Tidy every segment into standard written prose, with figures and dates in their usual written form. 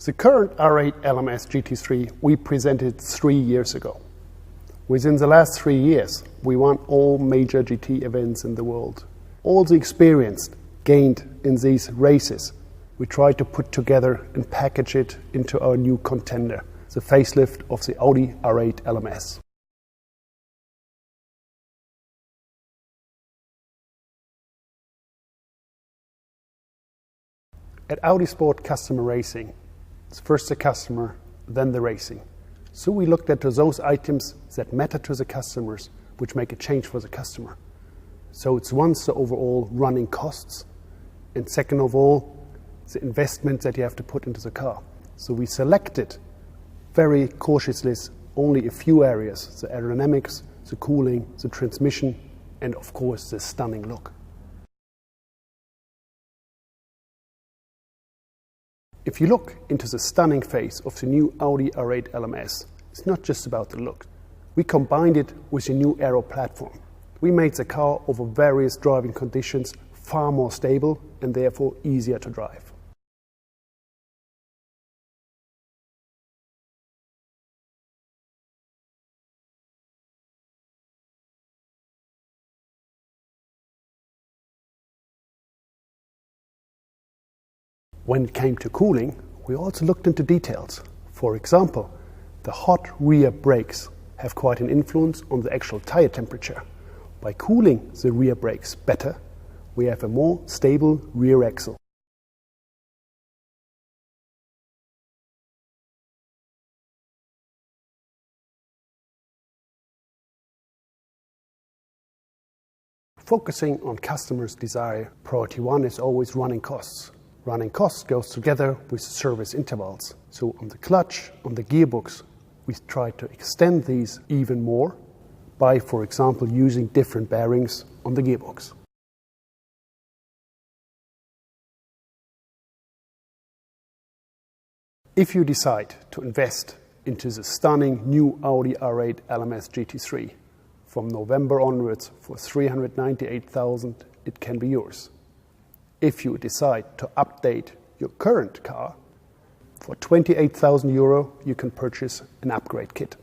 The current R8 LMS GT3 we presented 3 years ago. Within the last 3 years, we won all major GT events in the world. All the experience gained in these races, we tried to put together and package it into our new contender, the facelift of the Audi R8 LMS. At Audi Sport Customer Racing, it's first the customer, then the racing. So we looked at those items that matter to the customers, which make a change for the customer. So it's once the overall running costs, and second of all, the investment that you have to put into the car. So we selected very cautiously only a few areas: the aerodynamics, the cooling, the transmission, and of course the stunning look. If you look into the stunning face of the new Audi R8 LMS, it's not just about the look. We combined it with a new aero platform. We made the car over various driving conditions far more stable and therefore easier to drive. When it came to cooling, we also looked into details. For example, the hot rear brakes have quite an influence on the actual tire temperature. By cooling the rear brakes better, we have a more stable rear axle. Focusing on customers' desire, priority one is always running costs. Running costs goes together with service intervals. So on the clutch, on the gearbox, we try to extend these even more by, for example, using different bearings on the gearbox. If you decide to invest into the stunning new Audi R8 LMS GT3 from November onwards for 398,000, it can be yours. If you decide to update your current car, for 28,000 euro, you can purchase an upgrade kit.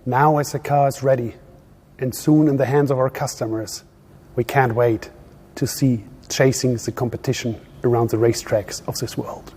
Now as the car is ready and soon in the hands of our customers, we can't wait to see chasing the competition around the racetracks of this world.